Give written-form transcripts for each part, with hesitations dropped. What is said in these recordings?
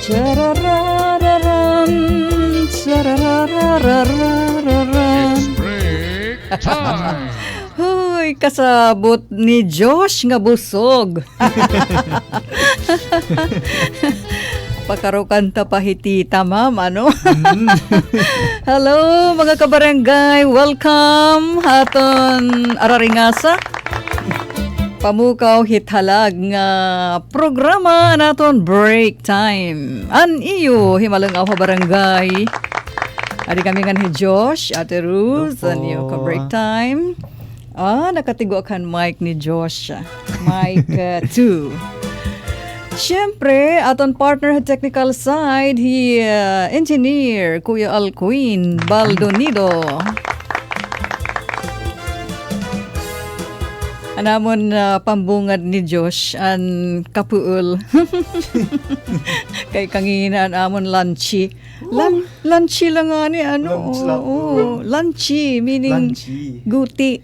Chararararan, charararararan. It's break time! Hoy, kasabot ni Josh nga busog. Pakarukan ta pahitita, ma'am, ano? Hello, mga kabarangay. Welcome aton araringasa. Pamukaw hithalag nga programa naton Break Time. An iyo himalang ako barangay. Adi kami nga ni Josh, Ate Ruth, an iyo ka Break Time. Nakatigo kan mic ni Josh. Mic 2. Siyempre, aton partner sa technical side, engineer Kuya Alcuin Baldonido. Anamon pambungad ni Josh an kapuul. Kay kanginan amon lunchy. Lunchy lang nga ni ano. Lunchy meaning Lunchy. guti.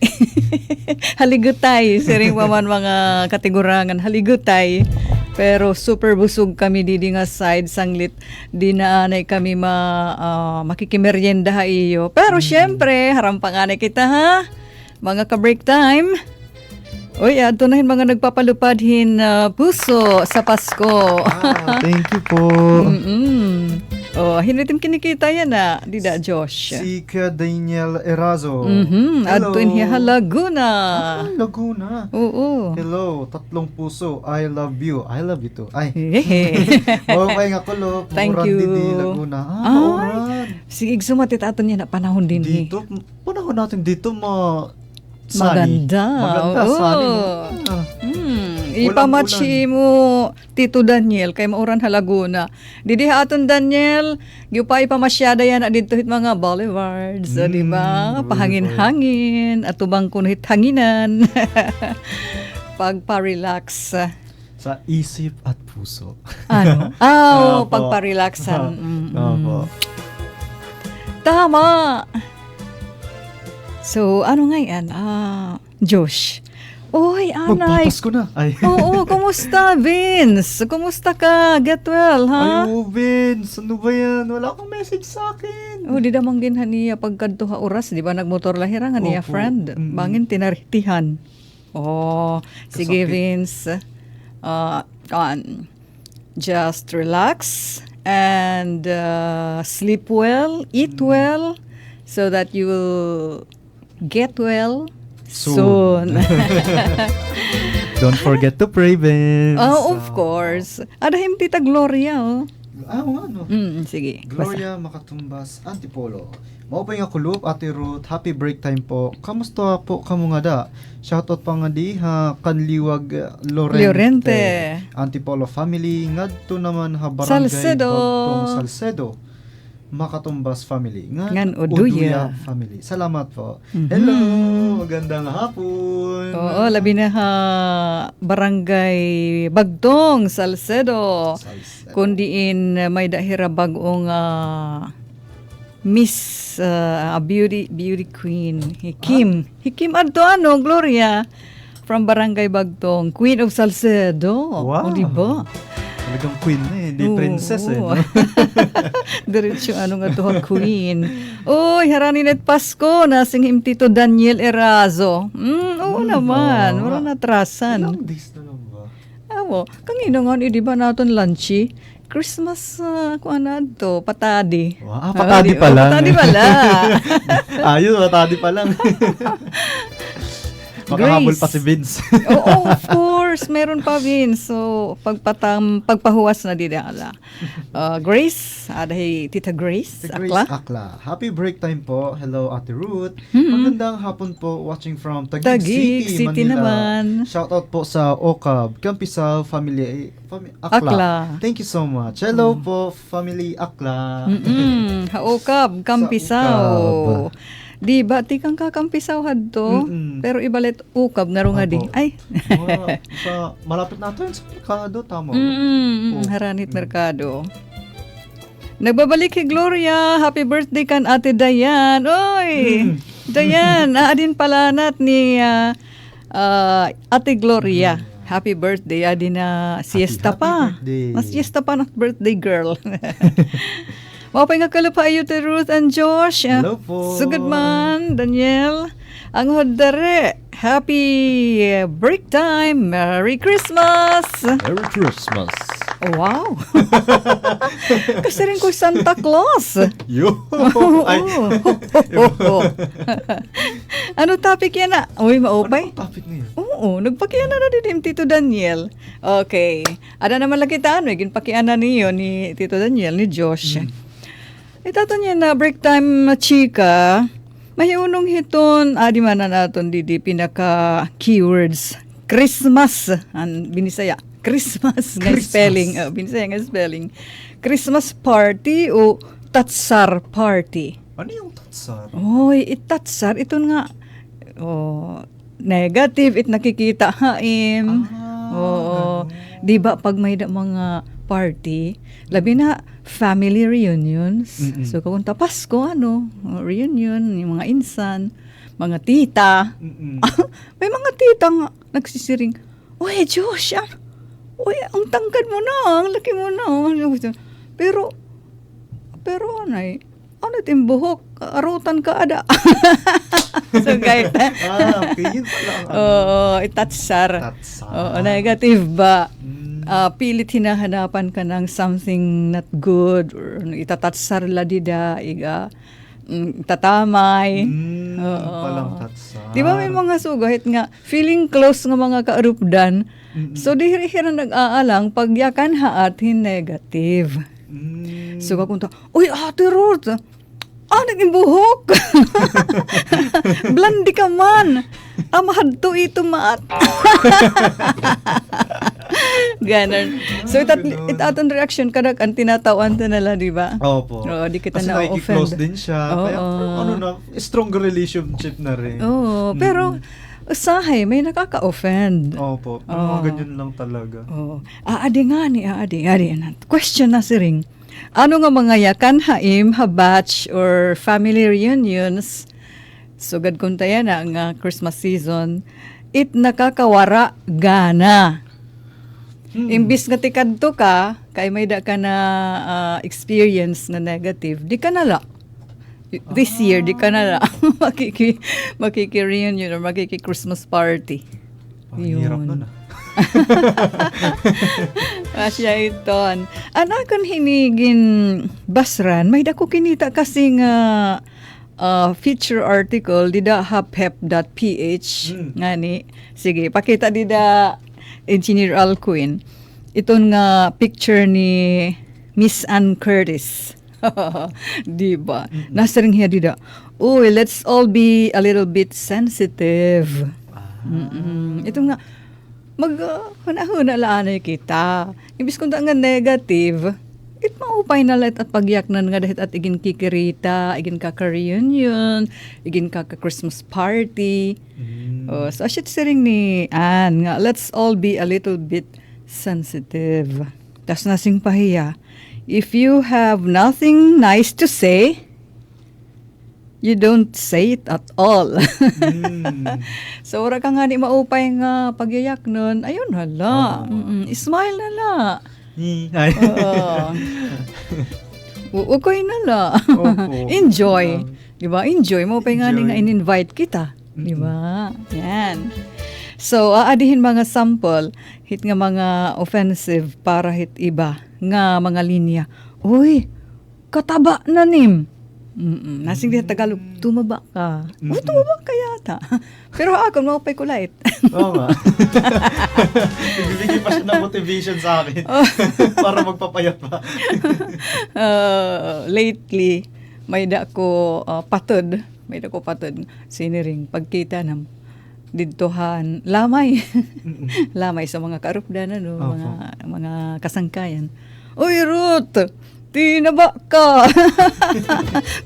Haligutay. Siring paman mga kategorangan. Haligutay. Pero super busog kami didi nga side sanglit di naanay kami makikimeryenda ha iyo. Pero syempre, harampanganay kita ha. Mga ka-break time. Uy, adunahin mga nagpapalupadhin puso sa Pasko. Thank you po. Hinitim kinikita yan na, dida Josh. Si Kuya Daniel Erazo. Adtuin hiya Laguna. Laguna. Oo. Hello, tatlong puso. I love you. I love you too. Ay. Mawapay nga kulop. Thank Mauran you. Didi, Laguna. Mauran. Sige, sumatit aton yan na panahon din. Dito, panahon natin dito Maganda. sunny. Ipamatchi mo Tito Daniel kay mauran ha Laguna. Didi ha aton Daniel, giupay pamasyada yan dito hit mga boulevards, di ba? Pahangin-hangin at tubang kuno hit hanginan. Pagpa-relax. Sa isip at puso. Ano? Opo. Pagpa-relaxan. Opo. Tama. So, ano nga yan? Josh. Oy, anay. Magpapasko na. Ay. Oo, kumusta, Vince? Kumusta ka? Get well, ha? Ay, Vince. Ano ba yan? Wala akong message sa akin. Di damang ginhaniya pagkadto ha oras, di ba? Nagmotor lahira nga niya, Opo. friend. Bangin, tinaritihan. Sige, Kasakit. Vince. Just relax and sleep well, eat well, so that you will get well soon. Don't forget to pray, Vince. Of course. Adahim tita Gloria, oh. Oo nga, no? Sige. Gloria Makatumbas Antipolo. Maupay nga kulop, Ate Ruth. Happy break time po. Kamusta po kamo nga da? Shoutout pa nga di ha, Kanliwag Lorente. Antipolo family. Ngadto naman ha barangay Salcedo. Bagtong Salcedo. Makatumbas family. Ngan Uduya. family. Salamat po. Hello! Magandang hapon. Oo, labi na ha, barangay Bagtong, Salcedo. Salcedo. Kundiin may dahira bagong Miss beauty queen. Hikim adto ano, Gloria. From barangay Bagtong, Queen of Salcedo. Wow. O, diba? Talagang queen na eh. Di princess eh. No? Diretso nga to queen. Uy, haranin at Pasko. Nasing Tito Daniel Erazo. Oo naman. Wala natrasan. Ilang days na lang ba? Awo, kangino nga di ba naton lunchy? Christmas, kung ano to, patadi. Wow, patadi pa lang. Patadi pala. Ayun, patadi pa lang. Makahabol Grace. pa si Vince. Oo, of course. Meron pa, Vince. So, pagpahuwas na dinala. Grace, adahi Tita Grace, Si Grace akla. Akla. Happy break time po. Hello, Ate Ruth. Magandang hapon po watching from Taguig Taguig City, City Manila. naman. Shoutout po sa Okab, Kampisal, Family Akla. Akla. Thank you so much. Hello po, Family Akla. Haokab, Kampisaw. Di ba, ti kang kakampisaw hadto? Pero ibalit ukab nga nga di. Opo. Ay. Sa malapit na ito, sa Mercado, tama. Haranit Mercado. Nagbabalik kay Gloria. Happy birthday kan Ate Dayan. Oy! Dayan, aadin pala nat ni Ate Gloria. Happy birthday, adi na siesta pa. birthday. Mas siesta pa ng birthday girl. Mapay nga kalapa ayo ti Ruth and Josh. Hello po. Sugod man, Daniel. Ang hodare. Happy break time. Merry Christmas. Merry Christmas. Oh, wow. Kasi rin ko Santa Claus. Yo. Ay. Ano topic yan na? Uy, maupay? Ano topic ngayon? Oo, nagpakiana na din Tito Daniel. Okay. Ada naman lang kita, ginpakiana niyo ni Tito Daniel, ni Josh. Itato niya na break time na chika, mahiunong hiton, di man na naton didi pinaka keywords. Christmas, ang binisaya. Christmas nga spelling. Binisaya nga spelling. Christmas party o tatsar party. Ano yung tatsar? Oy, itatsar, ito nga, negative, it nakikita haim. Oo. Di ba pag may mga party, labi na family reunions. Mm-mm. So kung tapas ko reunion, yung mga insan, mga tita. Mm-mm. May mga tita nga nagsisiring, "Uy, Josh, uy, ang tangkad mo na, ang laki mo na." Pero ano tim buhok, arutan ka ada. So guys, Okay, yun pala ang itatsar. tatsar. Oo, negative ba? Mm. Pilit hinahanapan ka ng something not good or itatatsar ladida, tatamay. Oo. Palang tatsar. Di ba may mga sugahit nga, feeling close nga mga kaarupdan, so dihira nag-aalang pagyakan haat hin negative. Mm. So kakunta, "Uy, Ate Ruth, naging buhok. Blandi ka man. Mahadto ito maat." Ganon. So itatong reaction kadak ang tinatawan ta nala, di ba? Opo. Oo, di kita Kasi na-offend. nakiki-close din siya. Oo. Kaya stronger relationship na rin. Oo, pero usahay, may nakaka-offend. Opo. Pero mga ganyan lang talaga. Oh, adi. Question na si Ring. Ano nga mga yakan haim, batch or family reunions? Sugad kung tayo na nga Christmas season, it nakakawara gana. Imbis nga tikadto ka, kay may da ka na experience na negative, di ka nala. This year, di ka nala. Makiki-reunion or makiki-Christmas party. Hirap nun Asya iton. Anakon hinigin basran, may dako kinita kasi nga feature article dida haphep.ph ngani. Sige, pakita dida Engineer Alcuin. Iton nga picture ni Miss Ann Curtis. Diba? Nasa ring hiya dida. Uy, let's all be a little bit sensitive. Ito nga, huna-huna laanay kita. Ibis kung nga negative, it maupay na let at pagyaknan nga dahit at igin kikirita, igin kaka-reunion, igin kaka-Christmas party. So asyat siring ni Anne nga, let's all be a little bit sensitive. Tas nasing pahiya, if you have nothing nice to say, you don't say it at all. So, ora ka nga di maupay nga pagyayak nun, ayun hala, smile na la. Okay na la. Enjoy. Diba? Enjoy. Maupay nga ni nga in-invite kita. Diba? Yan. So, aadihin mga sample, hit nga mga offensive para hit iba nga mga linya. Uy, kataba na nim. Nasing di Tagalog, tumaba ka. Tumaba ka yata. Pero ako, maupay kulait. Oo nga. Nagbibigay pa siya ng motivation sa akin para magpapayat pa. Lately, may da ko patod. Siniring pagkita ng didtohan lamay. Lamay sa mga kaarupdan, mga kasangkayan. Uy, Ruth! Tinaba ka!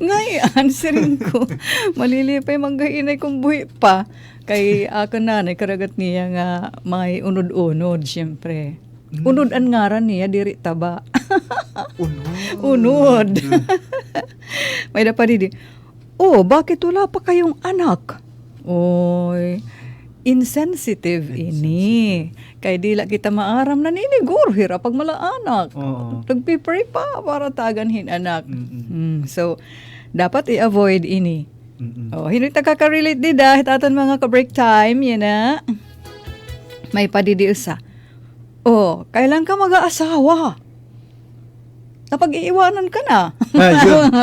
Ngayon, siring ko. Malilipay manggahinay kong buhi pa. Kay ako nanay, karagat niya nga may unod-unod, siyempre. Unod-an ngaran niya, diri taba. Unod. May dapat bakit wala pa kayong anak? Oy, insensitive ini. Kay dila kita maaram na ninigur hirap pag malaanak. Oo. Nagpipray pa para taganhin anak. Mm-mm. So, dapat i-avoid ini. Mm-mm. Oh, hindi taga-relate di dahil aton mga ka-break time, yan na. May padidiusa. Oh, kailan ka mag-aasawa? Napag-iiwanan ka na.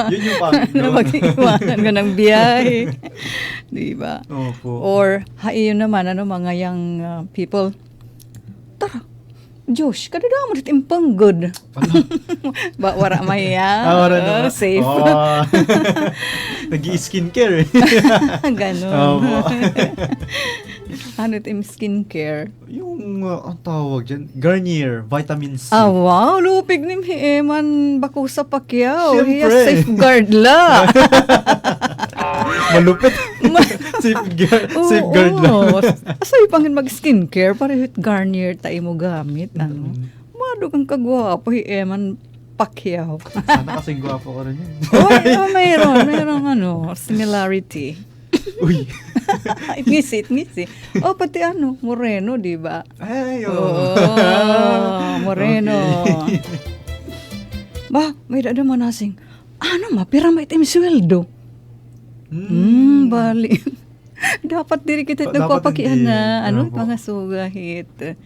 Yun yung pangit. No? Napag-iiwanan ka ng biyahe. Di ba? Opo. Or, yun naman, mga young people. Tara, Josh, kadada mo dito impang good. Ba, wara maya. Wala na. Safe. Oh. Nag-i-skincare. Ganon. Opo. Ano ito yung skincare? Yung, ang tawag dyan, Garnier, Vitamin C. Wow, lupig ni Eman Bakusa Pacquiao. Siyempre. Hiya safeguard la. Malupit. Safeguard lang. Asay pangin mag-skincare, parehit Garnier tayo mo gamit. Ano? Madog ang kagwapo, Eman Pacquiao. Sana kasing gwapo ko rin yun. Mayroong similarity. Uy. Ngisi. Oh, pati Moreno, di ba? Ay, Moreno. Okay. Ba, may dada manasing. Mapira may time sweldo. Bali. Dapat diri kita nagpapakian na. Mga sugahit.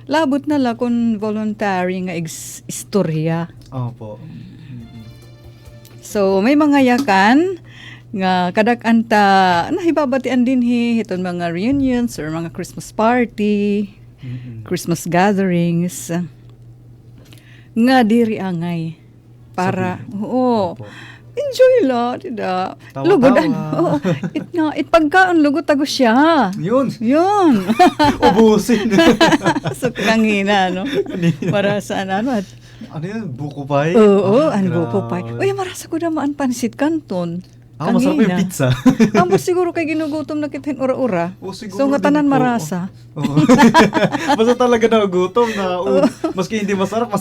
Labot na la kung voluntary nga istorya. Opo. So, may mga yakan nga kadak-anta nahibabatian din hiton mga reunions or mga Christmas party, Christmas gatherings nga diri angay para enjoy la dida lugodan pagkaon lugot tago siya Yun. Ubusin. so kangina para sa at ano yun? Buko pie? Oo, buko pie. Uy, marasa ko naman pansit kanton. Masarap yung pizza. Amo siguro kay ginugutom na kita ura-ura. Siguro So nga tanan din po. marasa. Basta talaga nagutom na maski hindi masarap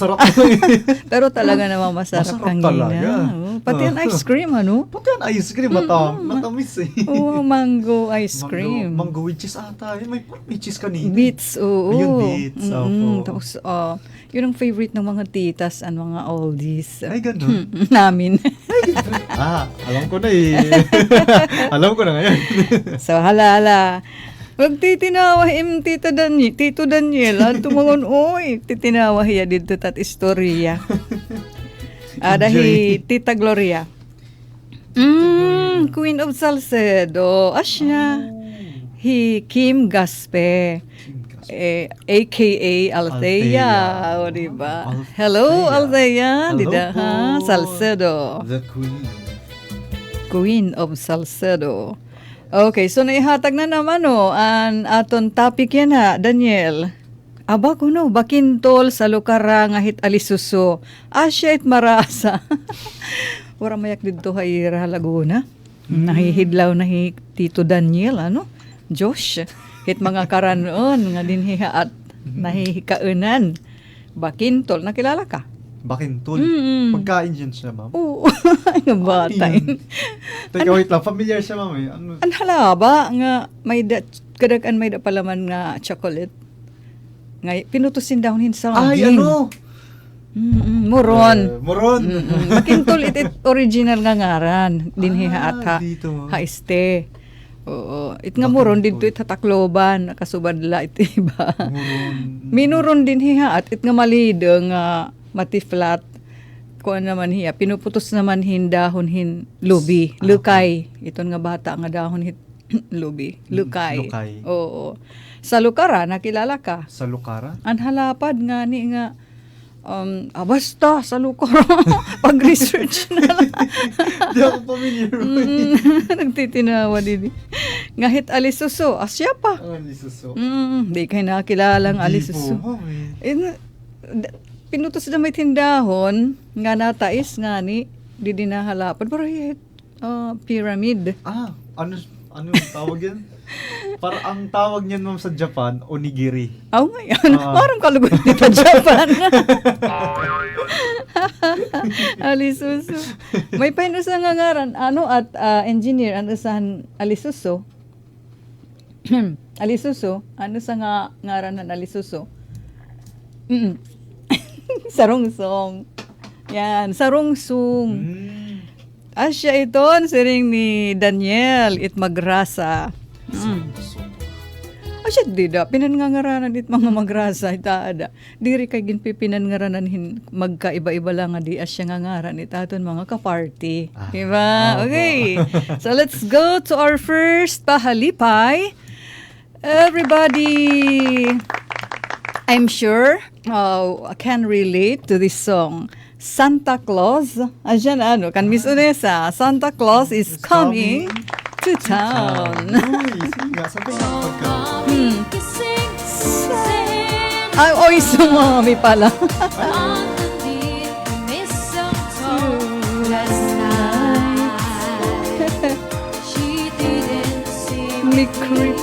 Pero talaga naman masarap kang talaga. Pati ang ice cream Pati ang ice cream matamis mango ice cream. Mango with cheese ata. May cheese kanina. Beets, oo. Yung beets, opo. Tapos, yun ang favorite ng mga titas and mga oldies. Ay, ganun. Namin. Alam ko na alam ko na ngayon. So, hala. Wag titinawa Tito Daniel. Tumangon, titinawa hiya dito tat istorya. Dahi Tita Gloria. Queen of Salcedo. Asya. Kim Gaspe. AKA Althea. O, diba? Hello, Althea. Hello Dida, po. Salcedo. The Queen of Salcedo. Okay, so naihatag na naman ang aton topic yan Daniel. Aba ko bakintol sa lukara nga hit alisuso. Asya it marasa. Wara mayak dito Haira Laguna. Nahihidlaw na Tito Daniel, Josh. Hit mga karanon nga dinhiha at nahihikaunan. Bakintol, nakilala ka? Bakintol? Pagkain dyan siya, ma'am? Oo, ang bata. Teka, wait lang. Familiar siya, ma'am. Ang halaba nga may kadagan may palaman nga chocolate. Nga pinutusin daw sa saging. Moron. Bakintol it original nga ngaran. Dinhiha at haiste. Oo. It nga moron dito itatakloban nakasubadla iti iba. Minuron din hiha at it nga malide nga mati-flat ko naman hiya pinuputos naman dahon lubi lukay iton nga bata nga dahon lubi lukay. Oo. Sa lukara nakilala ka? Sa lukara? Ang halapad nga ni nga basta sa lukara pag-research na lang. Di ako familiar. Nagtitinawa din. Ngahit alisuso, asya pa. Alisuso. Di kayo nakilalang alisuso. Pinutos na may tindahon, nga natais nga ni, di dinahalapan. Pero pyramid. Ano yung tawag yan? Para ang tawag niyan ma'am sa Japan, onigiri. Ngayon. Parang kalugot dito Japan. Alisuso. May painusa nga ngaran. At engineer, ang usahan alisuso. Alisuso? Ano sa ngaran ng alisuso? Mm. Sarungsong. Yan, sarungsong. Asya iton, siring ni Daniel Itmagrasa. Asya dida, pinangangaranan it mga magrasa, itaada. Diri kay ginpi pinangaranan magkaiba-iba lang nga di asya ngangaran itaton mga ka-party. Diba? Okay. So let's go to our first pahalipay. Everybody, I'm sure can relate to this song. Santa Claus, ayan ano, kan Miss Unesa, Santa Claus is coming to town. Uy, sige nga, sabi nga pagka. Ay, oy, sumami pala. Me creep.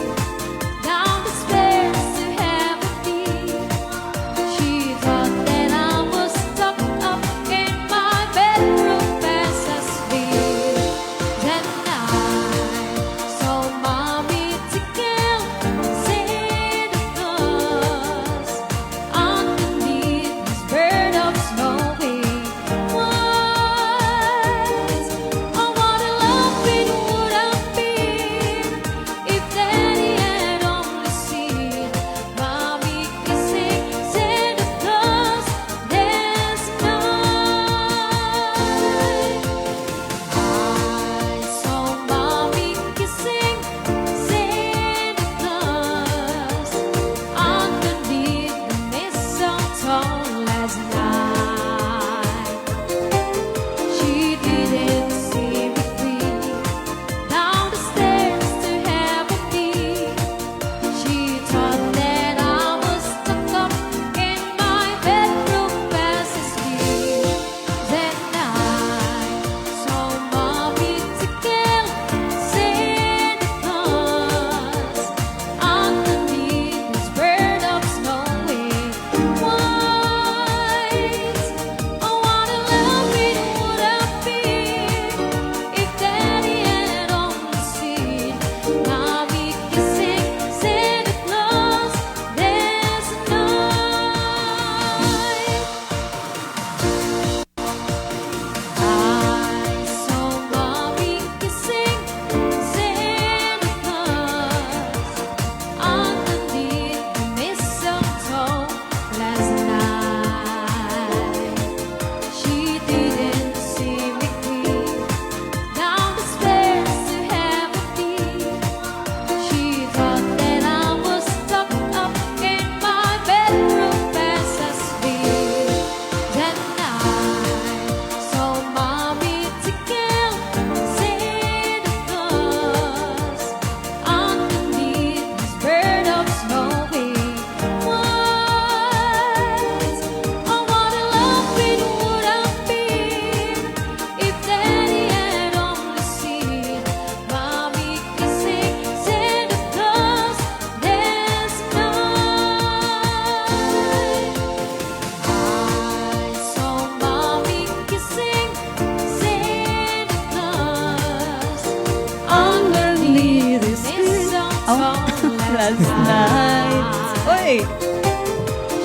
Last night. Oy!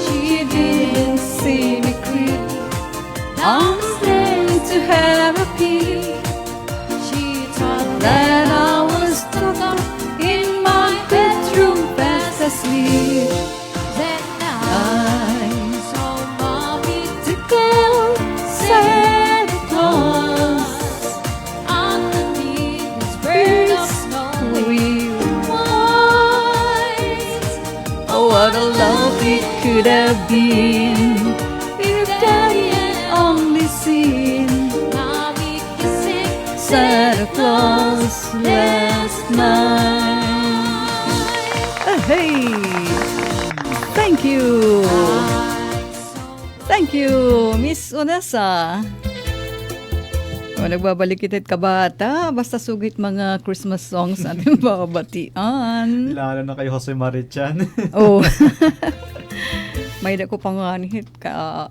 She didn't see me creep. I'm staying to have a peek. She thought that I was stuck up in my bedroom fast asleep. Then I saw mommy to go Santa Claus underneath this bird of snowy white. Oh, what a love it could have been if Daddy had only seen mommy kissing Santa Claus last night. Hey! Thank you! Thank you, Miss Unesa. O, nagbabalik kita kabata, basta sugit mga Christmas songs ating babatian. Lalo na kay Jose Marichan. Oh. May dako panganhit ka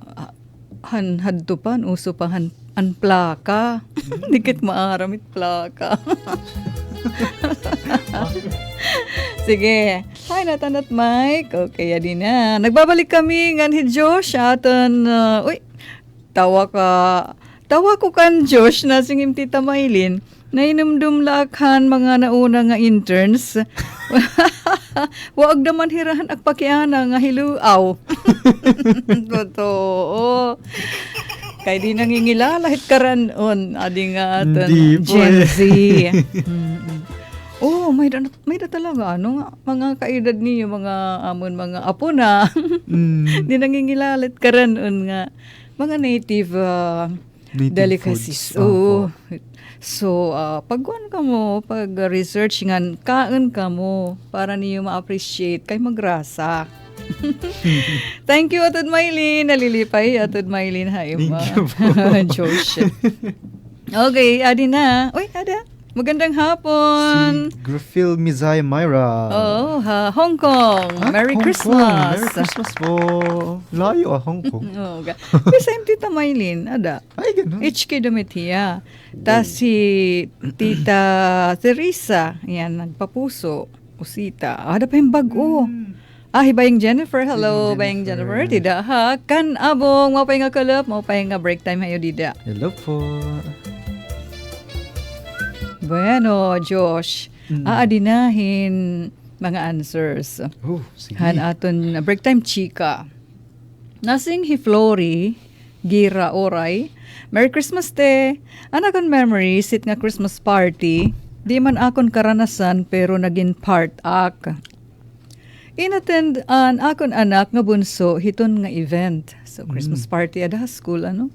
hadtupan uso pa han plaka. Dikit maaramit plaka. Sige. Hi, Nathan at Mike. Okay, adi na. Nagbabalik kami ngan hi Josh aton uy, tawa ko kan Josh na singim Tita Maylin. Nainumdum lakhan mga nauna nga interns. Waag naman hirahan ak pakiana nga hiluaw. Totoo. Kay di nangingilalahit karan-on adi nga aton Hindi po Gen eh. Z. Oh, may da talaga ano nga mga kaedad niyo mga amon mga apo na. Mm. Di nangingilalit karan-on nga mga native, Native delicacies. foods. Oo. Opo. So, pagkuhan ka mo, pag-research ngan, kaan ka mo para niyo ma-appreciate kay magrasa. Thank you, Atod Maylin. Nalilipay, Atod Maylin. Hi, Thank ma. you po. Josh. Okay, adi na. Uy, ada. Magandang hapon. Si Griffil Mizay Myra. Oh, Hong Kong. Merry Hong Christmas. Kong. Merry Christmas po. Layo Hong Kong. Oh, kasi Tita Maylin, ada. Ay, ganun. HK Domitia. Tapos si Tita Teresa, yan, nagpapuso. Usita. Ada pa yung bago. Hibayang Jennifer. Hello, Bayang Jennifer. Tida ha. Kan abong, mau pa yung kalap, mau pa yung break time hayo dida. Hello po. Bueno, Josh. Aadinahin mga answers. Oh, sige. Han aton break time chika. Nasing Hiflori, Gira Oray. Merry Christmas te. Anakon memory sit nga Christmas party. Di man akon karanasan pero naging part ak. Inattend an akon anak nga bunso hiton nga event. So Christmas party ada school ano.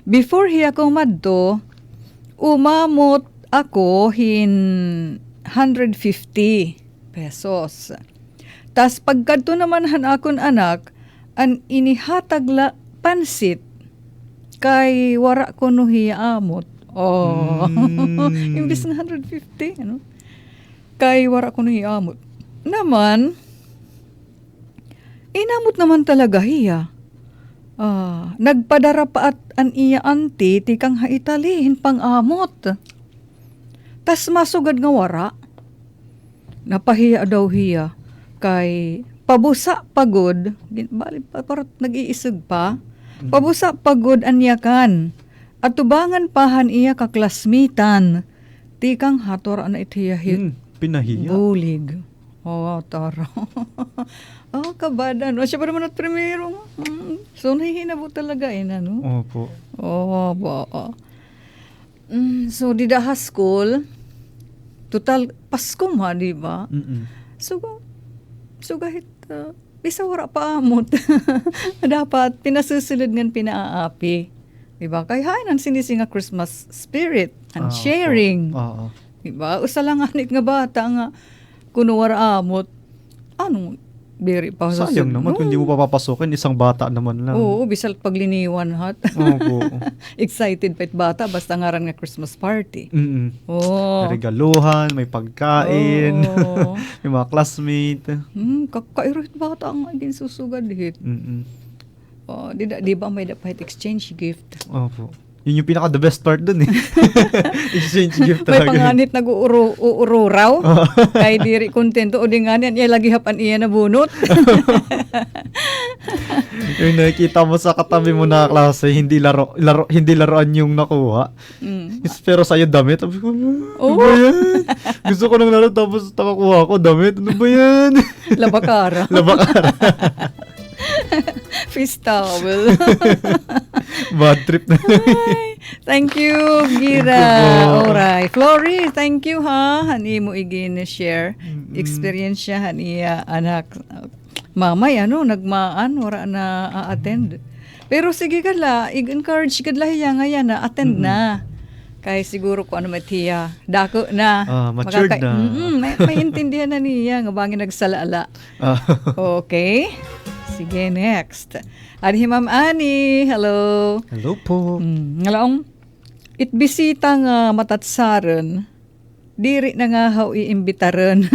Before hiya ko madto, umamot ako hin 150 pesos. Tas pagkadto naman han akon anak, an inihatagla pansit kay wara ko no hiamot. Oh. Imbis na 150, ano? Kay wara ko no hiamot. Naman, inamot naman talaga hiya. Nagpadara pa at an iya anti tikang haitalihin pang amot. Tas masugad nga wara. Napahiya daw hiya kay pabusa pagod, bali pa parat nag-iisig pa. Pabusa pagod anyakan. At tubangan pahan iya kaklasmitan. Tikang hator ana itiyahit. Pinahiya. Bulig. Oh, tara. Kabada. No? Siya pa naman at primero. So, nahihinabo talaga no? Opo. Oh, ba. So, di daha school, total, Pasko ma, di ba? So kahit, bisa wala pa amot. Dapat, pinasusulod ngan pinaapi. Di ba? Kaya hainan sinisinga Christmas spirit and sharing. Oo. Di ba? Usalanganit nga bata nga, kuno wala amot, anong biri pa sa Sayang naman kung hindi mo papapasukin, isang bata naman lang. Oo, bisal pagliniwan hat. Opo. Excited pa it bata, basta ngaran nga Christmas party. Oh. May regaluhan, may pagkain, Oo. may mga classmate. Kakairit bata ang maging susugad hit. Oh, di ba may dapat exchange gift? Opo. Yun yung pinaka the best part dun eh. Exchange gift May talaga. panganit nag-uuro raw. Kay diri kontento o di nga niyan, iya lagi hapan iya na bunot. Yung nakikita mo sa katabi mo na klase, hindi laruan yung nakuha. Pero sa'yo damit. Sabi ko, ano ba yan? Gusto ko nang laro tapos nakakuha ko damit. Ano ba yan? Labakara. Labakara. Fist towel. Bad trip na. Ay, thank you, Gira. Alright. Flory, thank you ha. Hani mo igin share experience siya haniya anak. Mamay nagmaan wala na attend. Pero sige kadla, i-encourage kadla hiya nga na attend na. Kay siguro ko ano matiya, dako na. Matured na. May intindihan na niya nga bangin nagsalala. Okay. Sige, next. Adi Ma'am Ani, hello. Hello po. Ngalaong, itbisita nga matatsaran, diri na nga how iimbitaran.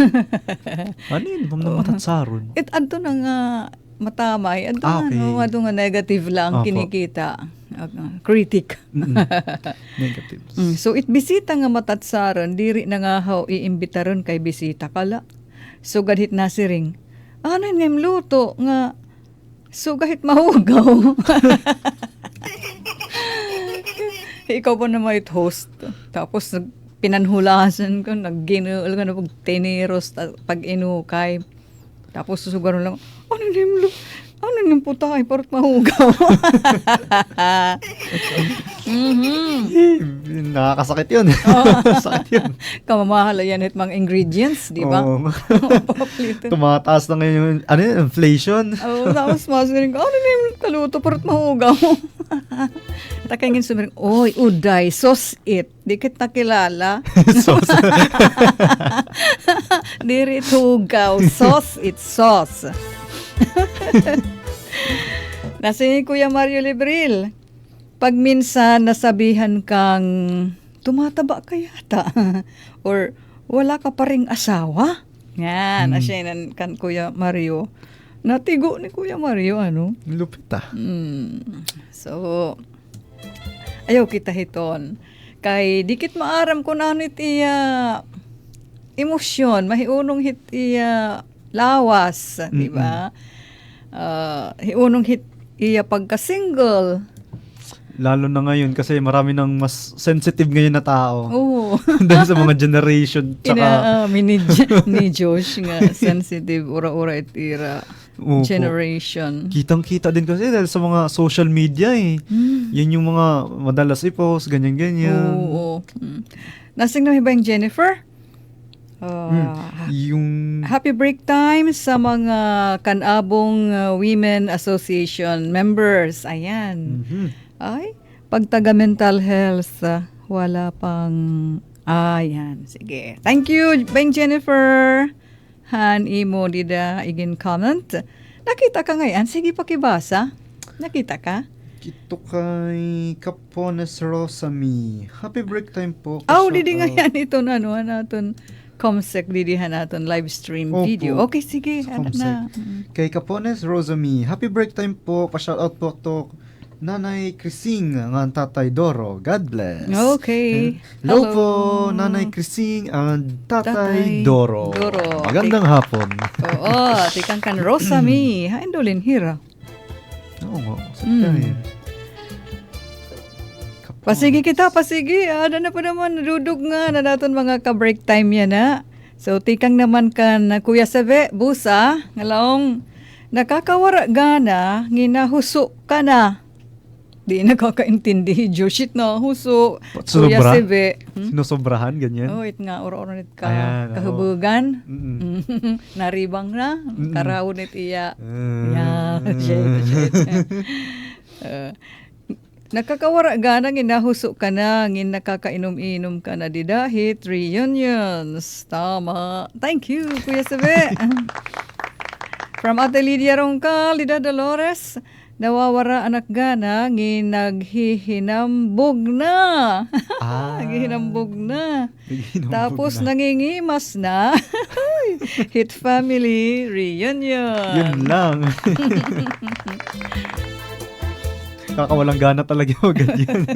Ano yun? Matatsaron. Adto na nga matamay, adto Okay. adto nga negative lang Opo. kinikita. critic. Negatives. So it bisita nga matatsaron, diri na nga how iimbitaron kay bisita kala. So gadhit nasiring. Ano nga luto nga so kahit mahugaw. Ikaw pa na may host. Tapos pinanhulasan ko, nag-ginuol ka na pag teneros pag inukay. Tapos susugaron lang, ano nim puta ay parang mahugaw. Nakakasakit yun. Sakit yun. Kamamahal yan at mga ingredients, di ba? Oo. Tumataas na ngayon yung, inflation. Tapos masunin ko, ano nim kaluto parang mahugaw. Takingin sumiring, oy, uday, sauce it. Di kita kilala. Sauce. Diri tugaw, sauce it, sauce. Nasi Kuya Mario Libril, pag minsan nasabihan kang tumataba ka yata or wala ka pa ring asawa. Yan, asyanan kan Kuya Mario. Natigo ni Kuya Mario, ano? Lupit ah. So, ayaw kita hiton. Kay dikit maaram ko na itiya emosyon, mahiunong hitiya lawas, di ba? Hiunong hit iya pagka-single. Lalo na ngayon kasi marami ng mas sensitive ngayon na tao. Oo. Dahil sa mga generation tsaka ni Josh nga sensitive ura-ura itira Opo. generation. Kitang-kita din kasi dahil sa mga social media eh. Yan yung mga madalas i-post, ganyan-ganyan. Oo. Nasing na ba yung Jennifer? Yung Happy break time sa mga Kanabong Women Association members. Ayan. Ay, pag taga mental health, wala pang... Ayan, sige. Thank you, Bang Jennifer. Han, imo, dida, igin comment. Nakita ka ngayon? Sige, pakibasa. Nakita ka? kito kay Capones Rosami. Happy break time po. Didi nga yan. Ito na, naton Comsec, didihan naton live stream Opo. video. Okay, sige. Sa Ano Comsec. na? Kay Capones Rosami. Happy break time po. Pa-shoutout po to Nanay Krising ng Tatay Doro. God bless. Okay. Hello po, Nanay Krising ang Tatay Doro. Doro. Magandang hapon. Oo, tikang kan Rosami. Haindulin hira. Oo nga. Sakit Pasigi kita, pasigi. Ada na pa naman, nadudog nga na naton mga ka-break time yan na. So, tikang naman kan Kuya Sebe, busa, ngalaong nakakawara gana, nginahuso ka na. Di nakakaintindi, Joshit na huso. Kuya Sobra? Sebe. Sinusobrahan, ganyan? Oh, it nga, oro-oronit ka. Ayan, oo. Kahubugan. Mm-mm. Naribang na. Karawon it iya. Ah. Shit. Nakakawara gana, nginahuso ka na, ngin nakakainom-inom ka na didahit, reunions. Tama. Thank you, Kuya Sebe. From Ate Lydia Roncal, Lida Dolores, nawawara anak gana, ngin naghihinambog na. Naghihinambog na. Tapos nangingimas na. Hit family reunion. Yun lang. Kakawalang gana talaga yung ganyan.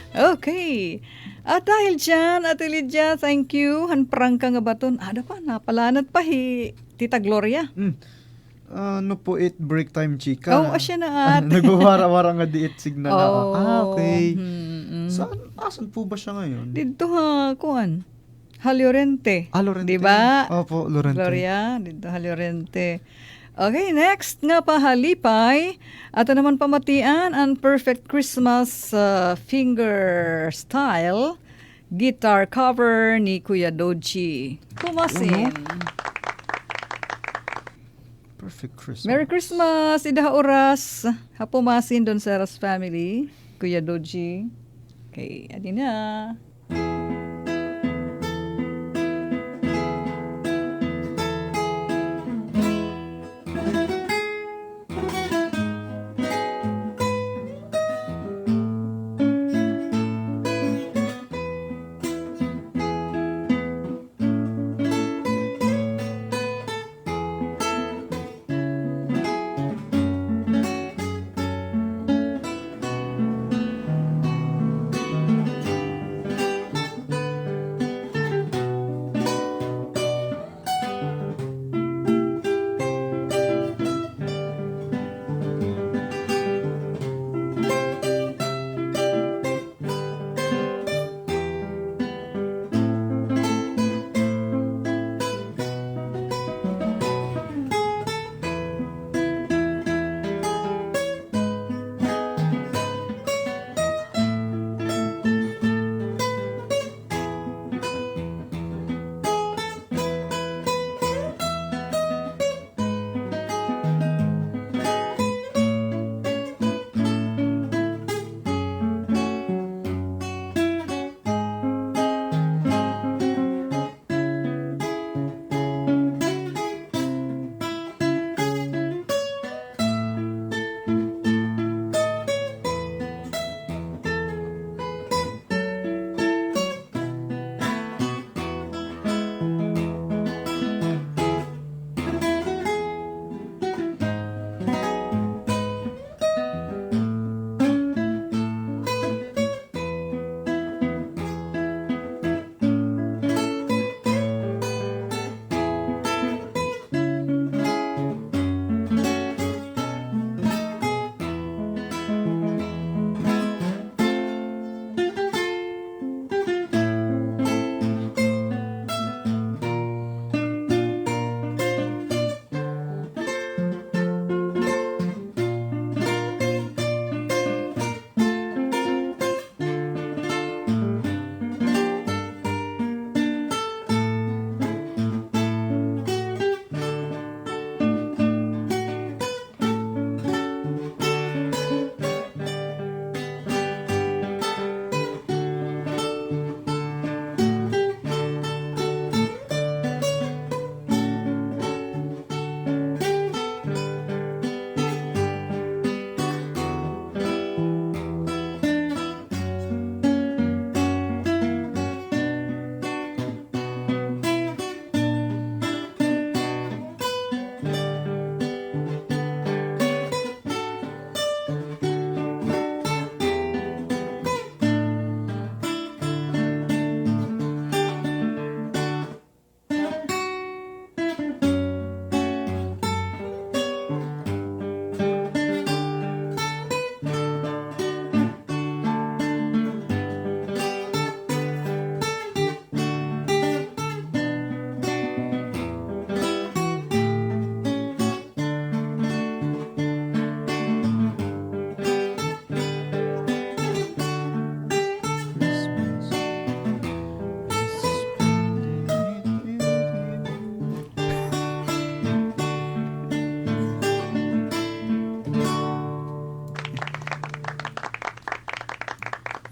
Okay. At dahil dyan, Ate Lydia, thank you. Hanprang ka nga baton. Ada pa, napalanat pa Tita Gloria. Ano po it break time chika? Asya na at. Nagwawara-wara nga di it signal. Okay. Asan po ba siya ngayon? Dito kuan. Lorente. Lorente. Diba? Opo, Lorente. Gloria, dito Lorente. Okay, next nga pa halipay. Ato naman pamatian ang Perfect Christmas finger style guitar cover ni Kuya Doji. Kumasin. Perfect Christmas. Merry Christmas! Idaha oras. Hapumasin doon sa Ras Family. Kuya Doji. Okay, adi na.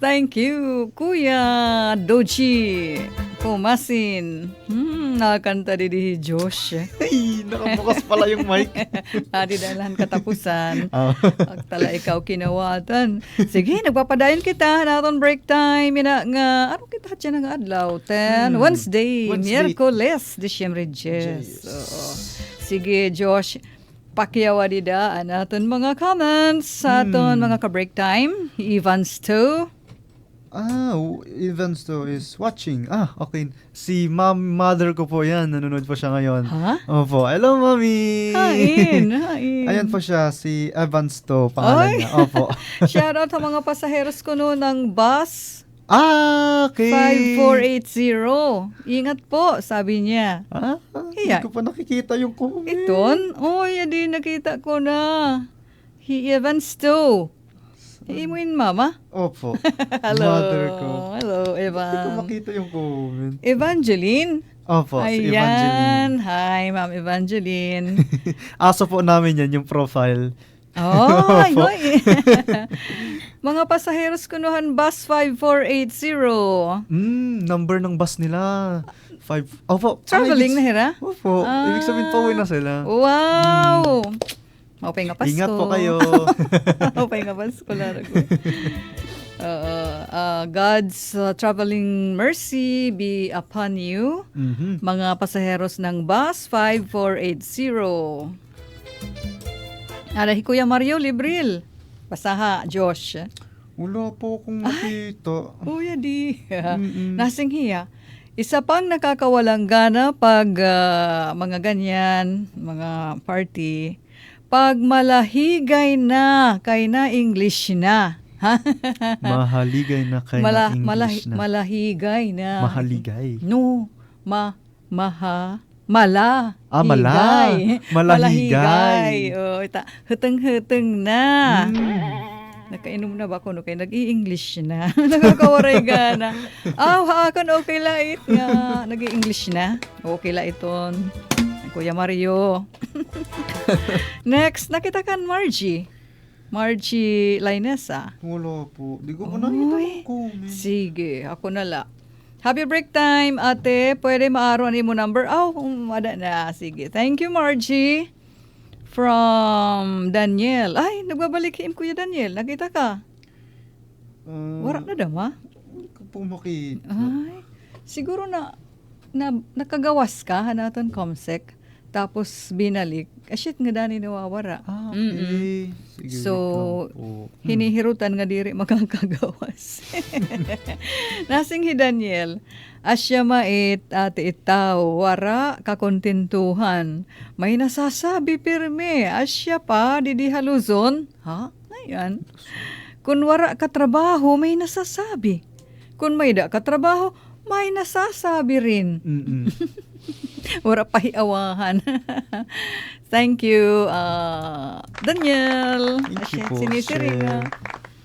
Thank you, Kuya Doji Pumasin. Nakakanta di Josh. Ay, nakabukas pala yung mic. Adi dalahan katapusan. Ah. Pagtala ikaw kinawatan. Sige, nagpapadayon kita. Naton break time. Ina nga, ano kita hatya nga adlaw? Wednesday. Miyerkules. Disyembre 10. Oo. Sige, Josh. Pakiyawa dida. Naton mga comments sa aton mga ka-break time. Evans to. Evans to is watching. Okay. Si mother ko po yan. Nanonood po siya ngayon. Ha? Opo. Hello, Mami! Hain. Ayan po siya, si Evans to, pangalan niya. Opo. Shoutout sa mga pasaheros ko noon ng bus Okay. 5480. Ingat po, sabi niya. Hindi ko pa nakikita yung comment. Iton? Yadi nakita ko na. Evans to. Imuin mama? Opo. Hello. Mother ko. Hello, Hindi ko Evan. makita yung comment. Evangeline? Opo, si Ayan. Evangeline. Hi, Ma'am Evangeline. Aso po namin yan, yung profile. Ay, Opo. hoy. Mga pasaheros kunuhan bus 5480. Number ng bus nila. 5. Opo. Traveling na hira? Opo. Ibig sabihin pauwi na sila. Wow! Maupay nga Pasko. Ingat po kayo. Maupay nga Pasko. God's traveling mercy be upon you. Mga pasaheros ng bus 5480. Arahi Kuya Mario Libril. Basaha, Josh. Wala po akong makita. Kuya di. Nasing hiya. Isa pang nakakawalang gana pag mga ganyan, mga party, pag malahigay na, kay na English na. Mahaligay na kayo na English na. Malahigay na. Mahaligay. No, mala. Malahigay. Malahigay. Huteng-huteng na. Nakainom na ba ako? No? Kaya nag-i-English na. Nakakawaray gana. Haakan okay lait nga. Nag-i-English na. Okay la iton. Kuya Mario. Next, nakita kan Margie. Margie Lainesa. Wala po. Di ko pa nakita yung comment. Sige, ako na la. Happy break time, ate. Pwede maaruan mo number? Wala na. Sige. Thank you, Margie. From Daniel. Ay, nagbabalik him Kuya Daniel. Nakita ka? Wala na dama? Hindi ko po makita. Ay, siguro na nakagawas ka, hanatan Comsec. Tapos binalik. Shit nga dani nawawara. Okay. Sige, So, wait lang po. hinihirutan nga diri makakagawas. Nasing hi Daniel, asya mait ate itaw, wara kakontentuhan. May nasasabi pirme, asya pa didi haluzon. Ha? Ayan. Kung wara ka trabaho, may nasasabi. Kung may da ka trabaho, may nasasabi rin. Wala pa hiawahan. Thank you, Daniel. Thank you po, Sinisiring sir.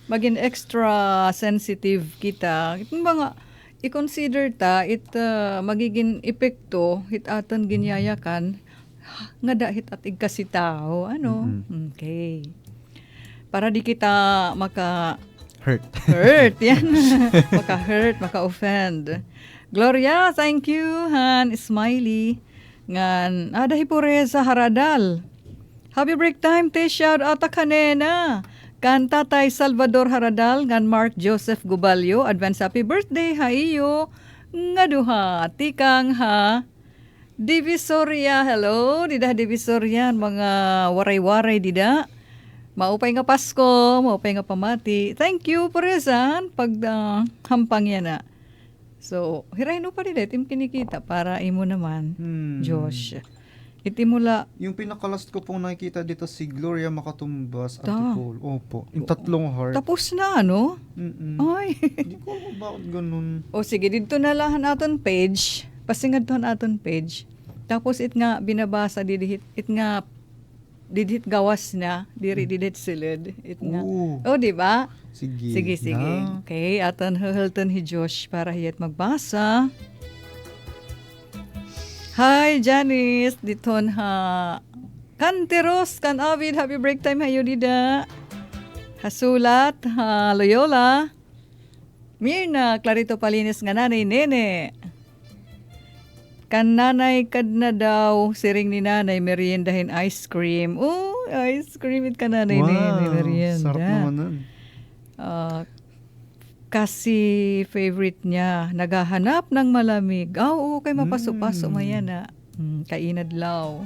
maging extra sensitive kita. Itong mga i-consider ta, magiging epekto, hit atan ginyayakan, nga dahit at igkasi tao. Ano? Okay. Para di kita hurt, yan. Maka-hurt, maka-offend. Gloria, thank you, Han, smiley. Ngan, adahi pure sa Haradal. Happy break time, te shout out kanena. Kan Tatay Salvador Haradal, ngan Mark Joseph Gubalyo, advance happy birthday, ha iyo. Nga duha, tikang ha. Divisoria, hello, dida Divisoria, mga waray-waray dida. Maupay nga Pasko, maupay nga pamati. Thank you, Puresan, pag hampang yan na. So, hirahin mo pa rin itim kinikita para imo naman, Josh. Itimula. Yung pinakalast ko pong nakikita dito si Gloria Makatumbas at Ta. Paul. Opo. Yung tatlong heart. Tapos na, ano? Ay. Hindi ko alam bakit ganun. O sige, dito na lahan aton page. Pasingad to aton page. Tapos it nga binabasa, didihit gawas na, didihit silid. It nga. O, di ba? Sige. Sige. Na. Okay, aton huhulton hi Josh para hiyat magbasa. Hi, Janice. Diton ha. Kanteros, kan Avid. Happy break time hayo dida. Hasulat, ha Loyola. Mirna, Clarito Palinis nga nanay, nene. Kan nanay kad na daw, siring ni nanay, meriendahin ice cream. Oh, ice cream it ka nanay, nene, merienda. Sarap naman nun. Kasi favorite niya, naghahanap ng malamig. Oo, kay mapasok-pasok maya na. Kainadlaw.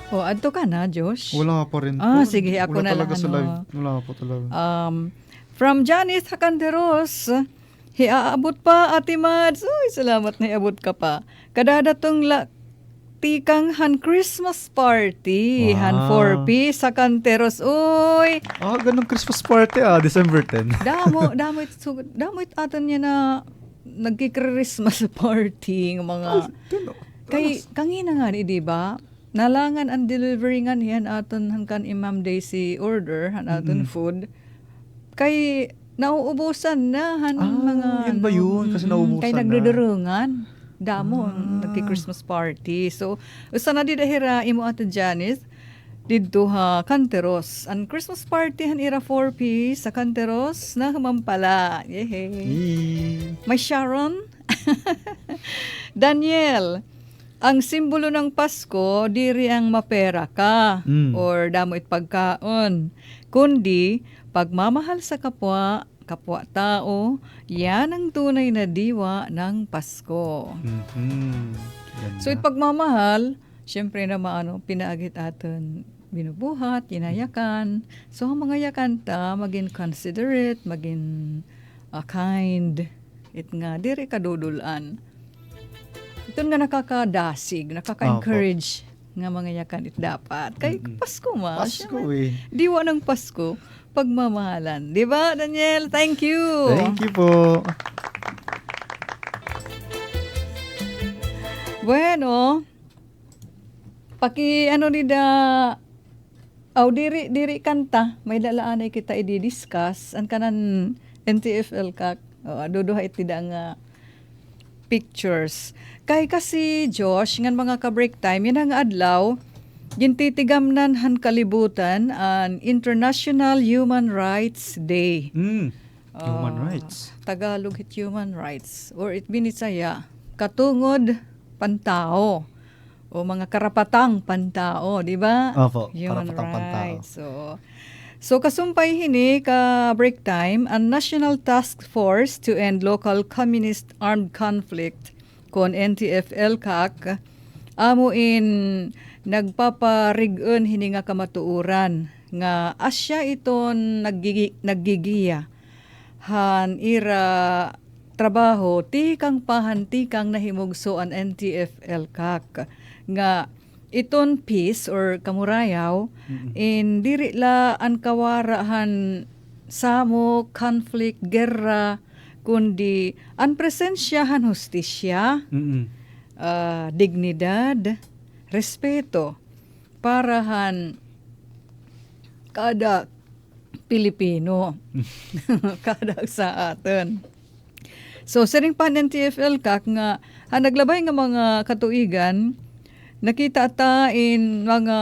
O, adto ka na, Josh? Wala pa rin po. Sige, ako Wala na talaga lang. sa live. Wala po talaga. From Janice Hacanderos, hiaabot pa, Ate Mads. Uy, salamat na iabot ka pa. Kadadatong tikang han Christmas party. Wow. Han 4P sa Canteros. Uy, Ganun Christmas party December 10. damot atan niya na nagki-Christmas party ng mga kay kangina nga di ba? Nalangan ang delivery nga niyan aton hangkan Imam Daisy order han aton food. Kay nauubusan na han mga yun ba yun? Kasi nauubusan kay na. nagdudurungan. Damon nagki-Christmas party. So usa na di dahira imo ato Janice didto ha Canteros. Ang Christmas party han ira 4P sa Canteros na mampala. Yehey. May Sharon. Daniel, ang simbolo ng Pasko diri ang mapera ka or damoit pagkaon. Kundi pagmamahal sa kapwa-tao, yan ang tunay na diwa ng Pasko. So it pagmamahal, syempre na pinaagit aton binubuhat, inayakan. So ang mga yakanta, maging considerate, maging kind. It nga, diri kadudulan. Ito nga nakakadasig, nakaka-encourage nga mga yakan it dapat. Kay Pasko Pasko diwa ng Pasko, pagmamahalan. Di ba, Daniel? Thank you. Thank you po. Bueno, diri kanta, may dalaan ay kita i-discuss, ang kanan NTFL kak, duduha itida nga pictures. Kay kasi, Josh, ngan mga ka-break time, yan ang adlaw, gintitigamnan han kalibutan ang International Human Rights Day. Human rights. Tagalog it human rights. Or it binisaya, katungod pantao. O mga karapatang pantao, di ba? Opo, Human karapatang pantao. rights. So kasumpay hini ka break time ang National Task Force to End Local Communist Armed Conflict kon NTFL-CAC amuin nagpaparigon hini nga kamatuuran nga asya iton naggigiya han ira trabaho tikang pahantikang nahimugso an NTFL-CAC nga iton peace or kamurayaw in diri la an kawarahan samo conflict gerra kundi an presensyahan hustisya dignidad respeto parahan kada Pilipino kada sa aton. So siring pa ng TFL-CAC nga naglabay nga mga katuigan nakita ta in mga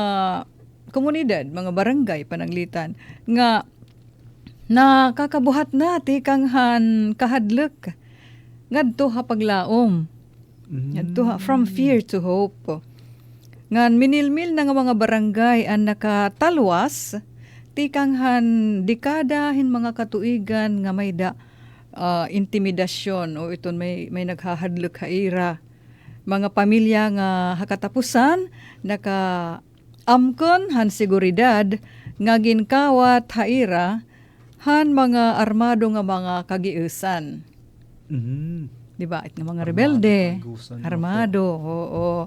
komunidad, mga barangay pananglitan nga nakakabuhat na tikang han kahadlok ngadto ha paglaom. Ngadto ha from fear to hope. Ngan minilmil na nga mga barangay ang nakatalwas tikang han dekada hin mga katuigan nga may intimidasyon o iton may naghahadlok haira. Mga pamilya nga hakatapusan naka-amkon han seguridad nga ginkawat haira han mga armado nga mga kagiusan. Di ba? It nga mga rebelde, armado. Oo.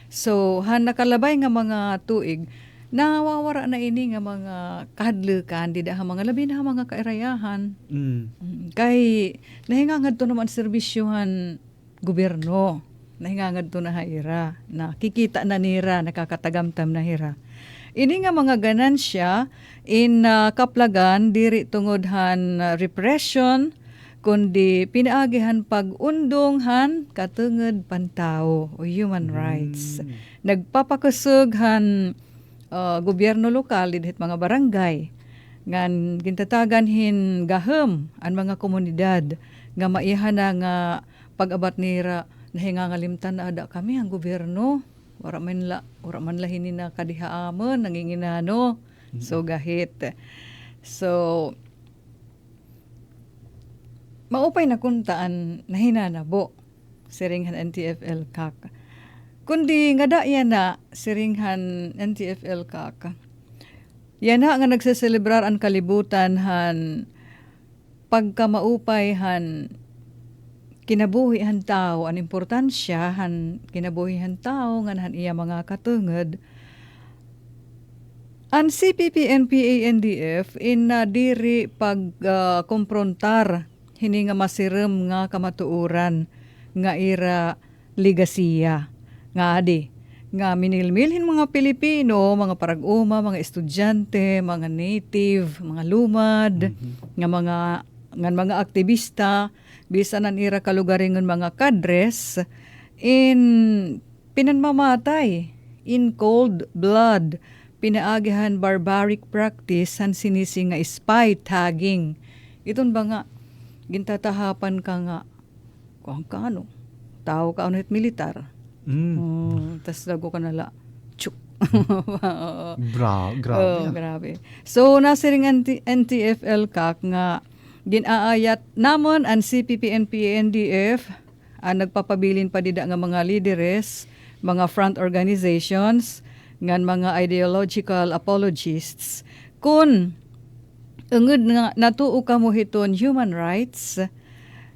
So han nakalabay nga mga tuig nawawara na ini nga mga kahadlukan di ha mga labi na mga kairayahan. Kay nahingangad to naman serbisyohan gobyerno. Nahingangad to na haira, nakikita na nira, nakakatagamtam na hira. Ini nga mga ganansya in kaplagan diri tungodhan repression kundi pinaagihan pag-undonghan katungod pantao o human rights. Nagpapakusog han gobyerno lokal didhit mga barangay ngan gintatagan hin gahom ang mga komunidad nga maiha na nga pag-abat nira nahingangalimtan na ada kami ang gobyerno wala man lahin na kadihaamon nanginginano so gahit so maupay na kuntaan na hinanabo siringhan NTFL kak kundi nga da yan na siringhan NTFL kak yan na nga nagseselebrar ang kalibutan han pagkamaupay han kinabuhi han tao ang importansya han kinabuhi han tao nga han iya mga katungod ang CPP-NPA-NDF in diri pag komprontar hini nga masirem nga kamatuuran nga ira ligasiya nga adi nga minilmilhin mga Pilipino, mga parag-uma, mga estudyante, mga native, mga lumad, nga mga aktivista bisan ang ira kalugaringon mga kadres in pinanmamatay in cold blood pinaagihan barbaric practice han sinisi nga spy tagging iton ba nga gintatahapan ka nga kung kaano tao ka ulit militar tas dago ka nala chuk Grabe. grabe so nasiring NTFL kak nga ginaayat namon ang CPP-NPA-NDF ang nagpapabilin pa dida nga mga lideres, mga front organizations, ngan mga ideological apologists. Kun ungod nga natuo kamo hiton human rights,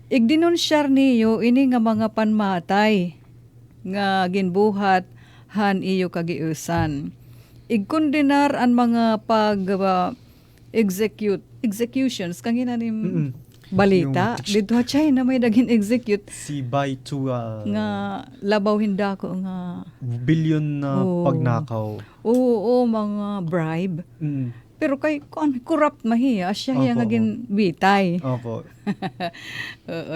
igdinunsyar niyo ini nga mga panmatay nga ginbuhat han iyo kagiusan. Igkondenar ang mga executions kang inanim balita dito chay na may dagin execute Si by to nga labaw hinda ko nga billion na pagnakaw. oo mga bribe pero kay corrupt mahiya siya Opo, nga gin bitay Opo.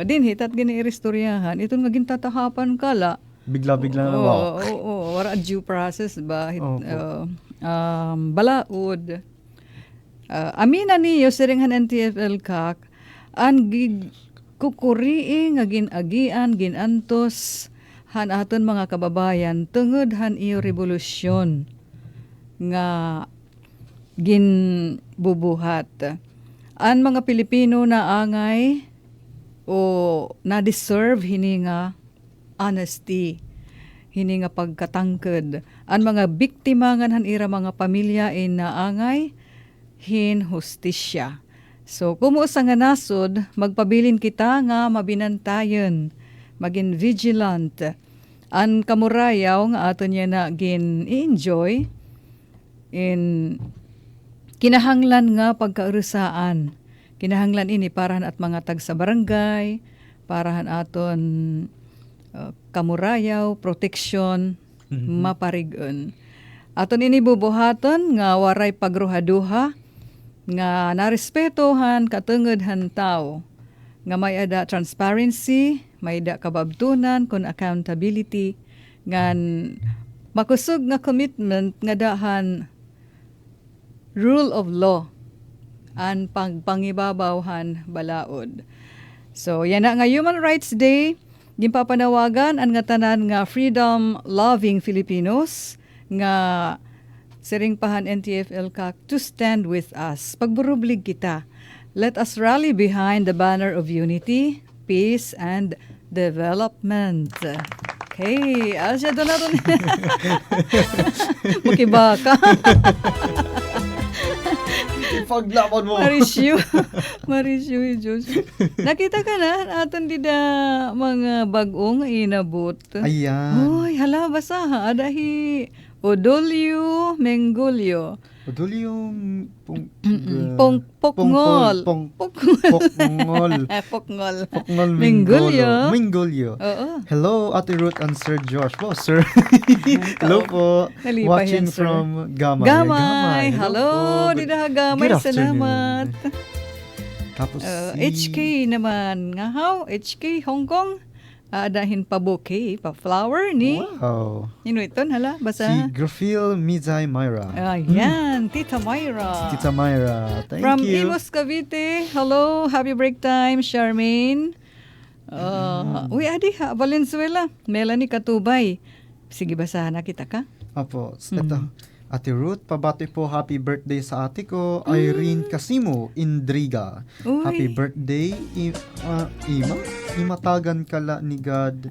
din hitat gini iristoryahan iton nga gintatahapan kala Bigla-bigla na wow. oo wala due process ba Opo. balaod amina niyo siringhan NTFL kak ang kukuriing nga ginagian ginantos han aton mga kababayan tungod han iyo revolusyon nga ginbubuhat ang mga Pilipino na angay o na deserve hini nga honesty hini nga pagkatangked ang mga biktima nga han ira mga pamilya in naangay hin hustisya. So, kumuusa nga nasod, magpabilin kita nga mabinantayon, maging vigilant. Ang kamurayaw nga ato niya na gin-enjoy in kinahanglan nga pagkaurusaan. Kinahanglan ini parahan at mga tag sa barangay, parahan aton kamurayaw, protection, maparigon. Aton ini bubuhaton nga waray pagruhaduha, nga narespetohan katungod-han tao nga may ada transparency, may ada kababtunan kun accountability ngan makusog nga commitment nga dahan rule of law an pagpangibabawhan balaod. So yan na nga Human Rights Day ginpapanawagan ang nga tanan nga freedom loving Filipinos nga siring pahan NTFL kak to stand with us. Pagburublig kita. Let us rally behind the banner of unity, peace, and development. Okay. Asya doon na rin. Makibaka. Ipaglaban mo. Marisyu, Diyos. Nakita ka na, aton dida mga bagong inabot. Ayan. Uy, hala, basa ha. Adahi Odolio Mengolio. Odolio Pokngol. Pokngol. Pokngol. Pokngol Mengolio. Mengolio. Oo. Hello, Ate Ruth and Sir Josh. Oh, sir. Hello po. Nalipa Watching yan, sir. from Gamay. Gamay. Hello. po. Dida Gamay. Good afternoon. Salamat. Tapos HK naman. Nga how? HK Hong Kong. Adahin pa bouquet, pa flower ni. Wow. Ino ito, hala, Si basa. Grafil Mizay Myra. Ayan, Tita Myra. Tita Myra, thank From you. Imus, Cavite. Hello, happy break time, Charmaine. Uy, adi ha, Valenzuela. Melanie Katubay. Sige, basahan na kita ka. Apo, ito. Ate Ruth, pabati po happy birthday sa ate ko, Irene Casimo, Indriga. Uy. Happy birthday, Ima. Imatagan kala ni God.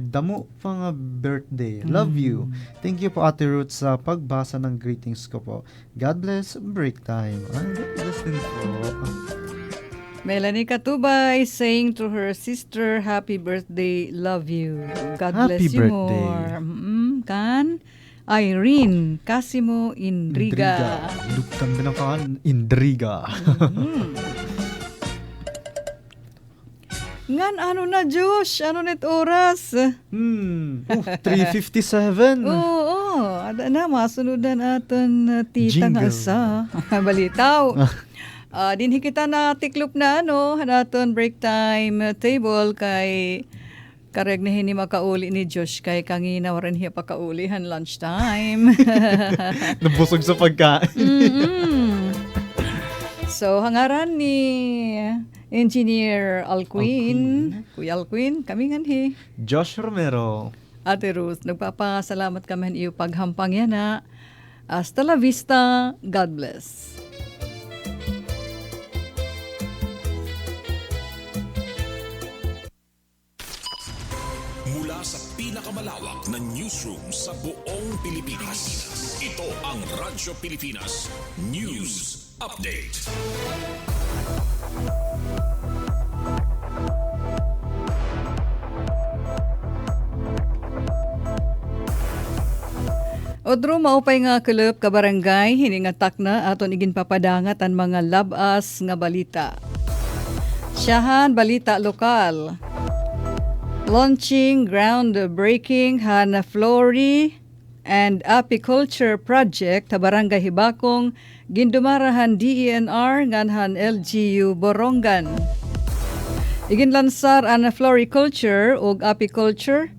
Damo pa nga birthday. Love you. Thank you po Ate Ruth sa pagbasa ng greetings ko po. God bless, break time. God bless din po. Melanie Katubay saying to her sister, happy birthday, love you. God Happy bless you birthday. more. Kan? Irene Casimo Indriga. Lugtan din ang pangalan. Indriga. Ngan, ano na, Josh? Ano net oras? 3:57. Oo, ada na, masunod na aton tita nga Jingle. sa balitaw. Dinhi kita na tiklop na naton break time table kay kareg na hini makauli ni Josh kay kangina waran hiya pakaulihan lunchtime. Nabusog sa pagkain. So, hangaran ni Engineer Alquin, Kuya Alquin, kami nganhi. Josh Romero. Ate Ruth, nagpapasalamat kami iyo paghampang yan na. Hasta la vista, God bless. Mula sa pinakamalawak na newsroom sa buong Pilipinas. Ito ang Radyo Pilipinas News Update. Odro maupay nga kulop ka barangay hiningatak na aton igin papadangat ang mga labas nga balita. Siyahan balita lokal. Launching groundbreaking han Flori and Apiculture Project sa Barangay Hibakong gindumarahan DENR nganhan LGU Borongan. Iginlansar ang floriculture ug apiculture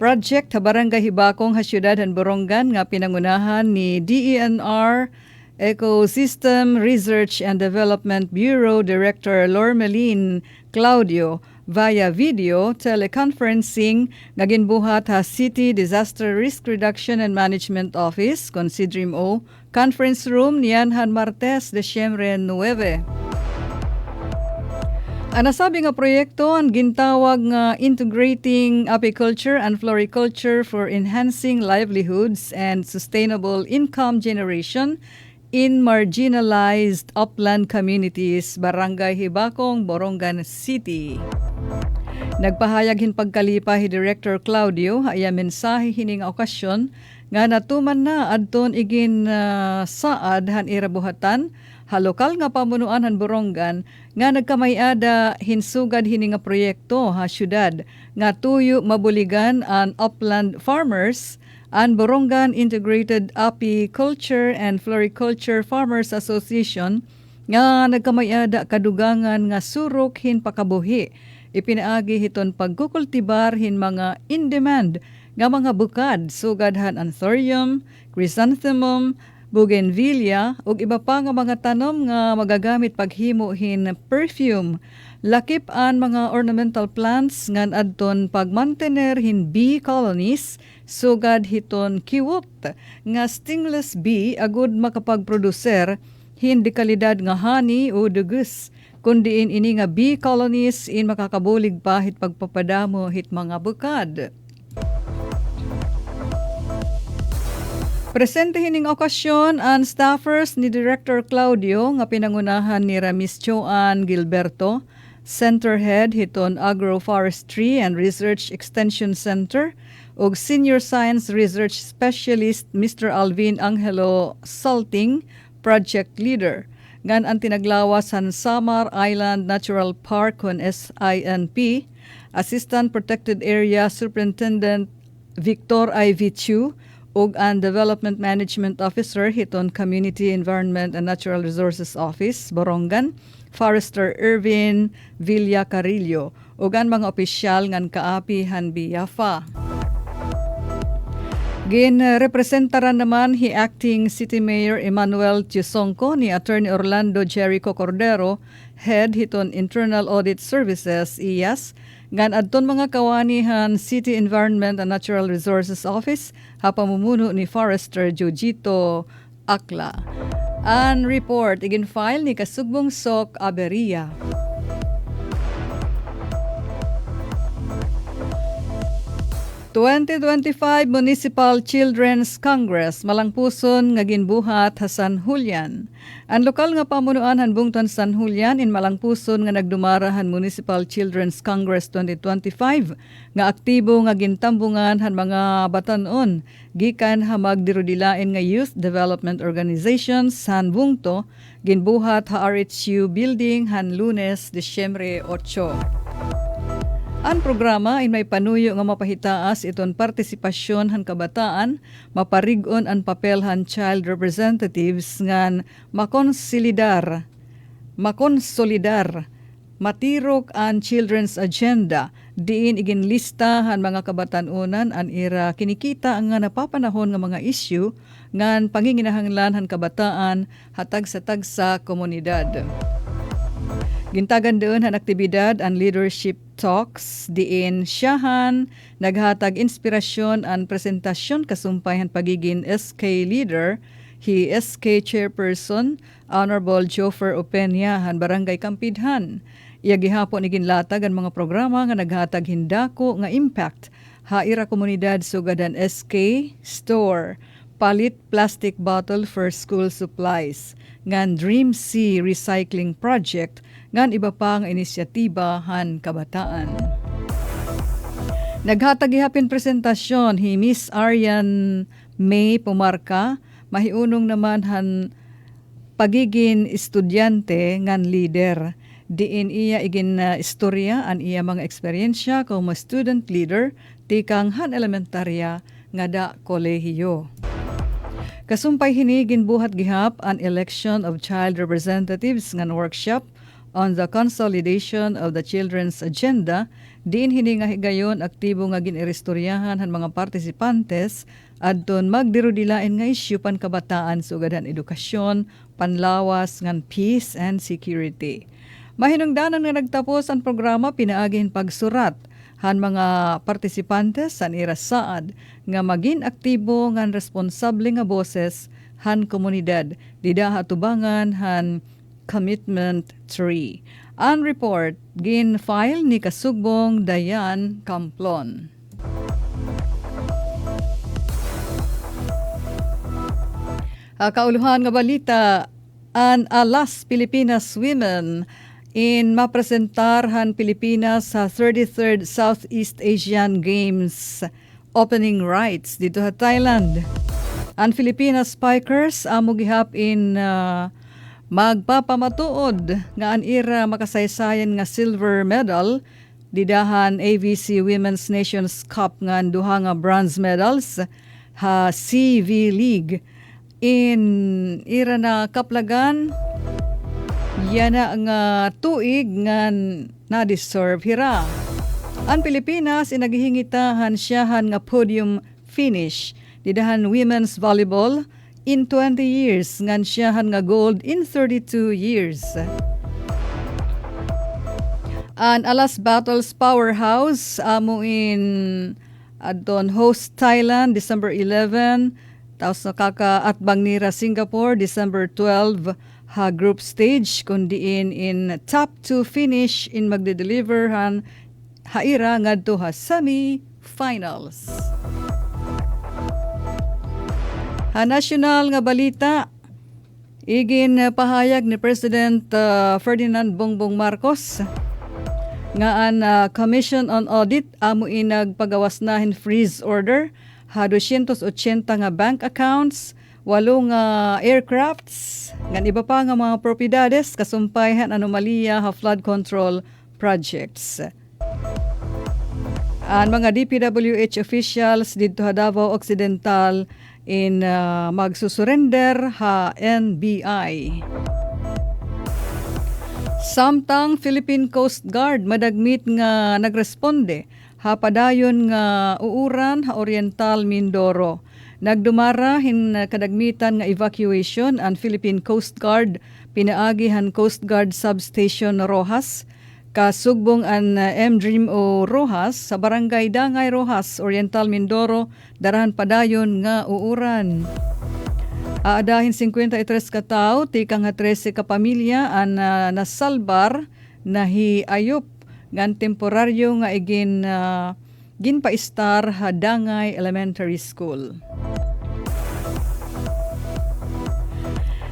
project sa Barangay Hibakong ha siyudad han Borongan nga pinangunahan ni DENR Ecosystem Research and Development Bureau Director Lormelin Claudio via video teleconferencing nga ginbuhat ha City Disaster Risk Reduction and Management Office considering o conference room niyan han Martes, Desyembre 9. Ang nasabi nga proyekto ang gintawag nga Integrating Apiculture and Floriculture for Enhancing Livelihoods and Sustainable Income Generation in Marginalized Upland Communities, Barangay Hibakong, Borongan City. Nagpahayag hin pagkalipa hi Director Claudio haya mensahe hining okasyon nga natuman na adton igin saad han irabuhatan ha lokal nga pamunuan han Borongan nga nagkamayada hinsugad hini nga proyekto ha syudad nga tuyo mabuligan an upland farmers an Borongan Integrated Apiculture and Floriculture Farmers Association nga nagkamayada kadugangan nga surok hin pakabuhi. Ipinaagi hiton pagkukultibar hin mga in-demand nga mga bukad sugad han anthurium, chrysanthemum, bougainvillea ug iba pa nga mga tanom nga magagamit paghimo hin perfume. Lakip an mga ornamental plants ngan adton pagmantener hin bee colonies sugad hiton kiwot nga stingless bee agud makapagproduser hindi kalidad nga honey o dugus kundiin ini nga bee colonies in makakabulig pa hit pagpapadamo hit mga bukad. Presente hining okasyon ang staffers ni Director Claudio nga pinangunahan ni Ramis Joan Gilberto, Center Head hiton Agroforestry and Research Extension Center ug Senior Science Research Specialist Mr. Alvin Angelo Salting, Project Leader. Ngan ang tinaglawas sa Samar Island Natural Park kon SINP, Assistant Protected Area Superintendent Victor Ivy Chu ug ang Development Management Officer hiton Community Environment and Natural Resources Office, Borongan, Forester Irvin Villa Carillo ugan mga opisyal ngan kaapi han Biafra. Representaran naman hi Acting City Mayor Emmanuel Tiusongco ni Attorney Orlando Jericho Cordero, Head hiton Internal Audit Services, IAS, ngan adton mga kawanihan City Environment and Natural Resources Office, hapamumuno ni Forester Jojito Akla. An report igin file ni Kasugbong Sok Aberia. ...2025 Municipal Children's Congress malangpuson nga ginbuhat ha San Julian. Ang lokal nga pamunuan han bungton San Julian in malangpuson nga nagdumara han Municipal Children's Congress 2025 nga aktibo nga gintambungan han mga batanon gikan ha magdirudilain nga youth development organizations han bungto ginbuhat ha RHU building han Lunes, Disyembre 8. Ang programa ay may panuyo nga mapahitaas iton partisipasyon han kabataan, maparig-on ang papel han child representatives ngan makonsolidar, matirok ang children's agenda, diin iginlista han mga kabatanunan an ira kinikita ang nga napapanahon nga mga issue ngan panginginahanglan han kabataan hatag sa tagsa komunidad. Gintagan doon han aktibidad ang leadership talks diin siyahan naghatag inspirasyon ang presentasyon kasumpay han pagiging SK leader hi SK chairperson Honorable Jofer Openia han Barangay Kampidhan. Iya gihapon iginlatag ang mga programa nga naghatag hindako nga impact ha ira komunidad sugadan SK store palit plastic bottle for school supplies ngan Dream Sea Recycling Project ngan iba pang inisyatiba han kabataan. Naghatag gihapin presentasyon hi Miss Arian May Pumarca, mahiunong naman han pagiging estudyante ngan leader. Diin iya igin istorya an iya mga eksperyensya como student leader tikang han elementarya nga da kolehiyo. Kasumpay hinigin buhat gihap an election of child representatives ngan workshop on the consolidation of the children's agenda, diin hininga higayon aktibo nga giniristoryahan han mga partisipantes adton magdirudilain nga isyu pan kabataan sugadan edukasyon, panlawas ngan peace and security. Mahinungdanan nga nagtapos ang programa pinaagin pagsurat han mga partisipantes san irasaad nga maging aktibo ngan responsable nga boses han komunidad dida hatubangan han Commitment 3. Ang report gin file ni Kasugbong Dayan Camplon. Kauluhan nga balita, an Alas Pilipinas Women in mapresentarhan Pilipinas sa 33rd Southeast Asian Games opening rights dito sa Thailand. Ang Filipinas Spikers amo gihap in magpapamatuod nga an ira makasaysayan nga silver medal didahan AVC Women's Nations Cup nga duha nga bronze medals ha CV League in ira na kaplagan yana nga tuig nga na-deserve hira. Ang Pilipinas inaghihingitahan siyahan nga podium finish didahan women's volleyball in 20 years ngan siyahan nga gold in 32 years. An Alas Battles Powerhouse amo in adton host Thailand December 11, tapos nakakaatbang nira Singapore December 12 ha group stage kundiin in top 2 finish in magde-deliver han haira ngadto ha semi-finals. Ha national nga balita, igin pahayag ni President Ferdinand Bongbong Marcos nga an Commission on Audit amo inagpagawas nahin freeze order ha 280 nga bank accounts, 8 nga aircrafts, ngan iba pa nga mga propiedades kasumpayhan anomalya ha flood control projects. Ang mga DPWH officials dito sa Davao Occidental in magsusurrender ha NBI. Samtang Philippine Coast Guard madagmit nga nagresponde hapadayon nga uuran ha Oriental Mindoro. Nagdumara hin kadagmitan nga evacuation ang Philippine Coast Guard pinaagi han Coast Guard Substation Rojas kasugbong an M-Dream o Rojas sa Barangay Dangay Rojas, Oriental Mindoro, darahan padayon nga uuran. Aadahin 53 ka tao, tikang 13 ka pamilya ang nasalbar na hiayop ngan temporaryo nga igin ginpaistar ha Dangay Elementary School.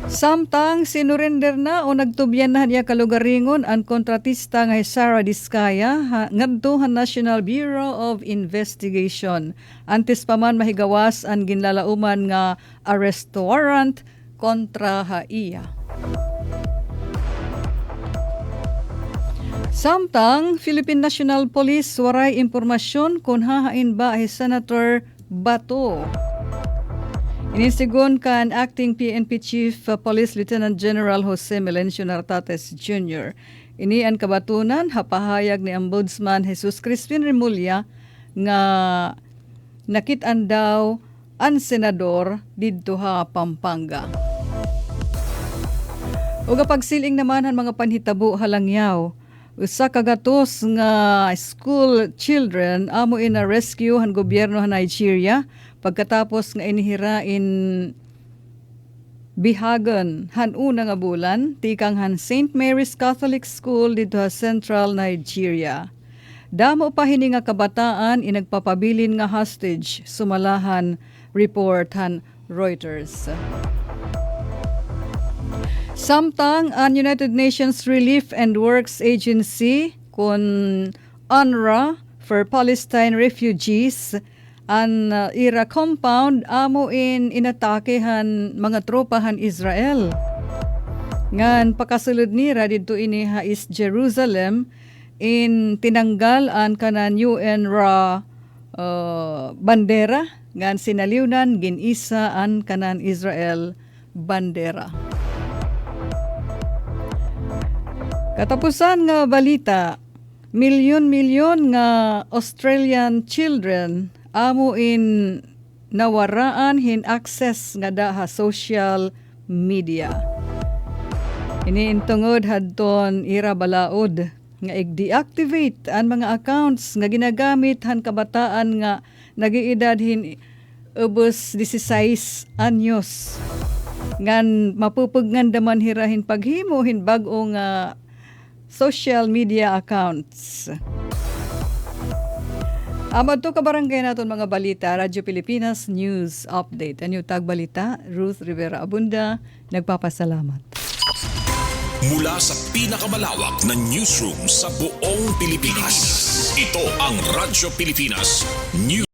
Samtang sinurrender na o nagtubyan na niya kalugaringon ang kontratista nga Sara Diskaya ngadto ha National Bureau of Investigation. Antes pa man mahigawas ang ginlalauman nga arrest warrant kontra ha iya. Samtang Philippine National Police waray impormasyon kung hahain ba ay Senator Bato. Inisigon kan Acting PNP Chief Police Lieutenant General Jose Melencio Nartates Jr. Ini ang kabatunan hapahayag ni Ombudsman Jesus Crispin Remulla nga nakitaan daw ang senador didto ha Pampanga. Ug pagsiling naman ang mga panhitabo halangyaw. Usa ka gatos nga school children amo ina rescue han gobyerno ha Nigeria pagkatapos nga inihirain bihagan han una nga bulan tikang han St. Mary's Catholic School dito sa Central Nigeria. Damo pa hini nga kabataan inagpapabilin nga hostage sumalahan report han Reuters. Samtang ang United Nations Relief and Works Agency kun UNRWA for Palestine refugees ang Ira compound amo inatakehan mga tropahan Israel. Ngan pakasulod nira didto ini ha East Jerusalem tinanggal ang kanan UNRWA bandera ngan sinaliwnan ginisa ang kanan Israel bandera. Katapusan nga balita, milyon-milyon nga Australian children amo nawaraan hin access nga daha social media. Iniintungod hadton ira balaod nga i-deactivate ang mga accounts nga ginagamit han kabataan nga nagiedad hin ubos 16 anyos. Ngan mapupugnan daman hirahin paghimo hin bag-o nga social media accounts. Amad to kabarangay naton mga balita, Radyo Pilipinas News Update. Anyo tagbalita, Ruth Rivera Abunda, nagpapasalamat. Mula sa pinakamalawak na newsroom sa buong Pilipinas, ito ang Radyo Pilipinas News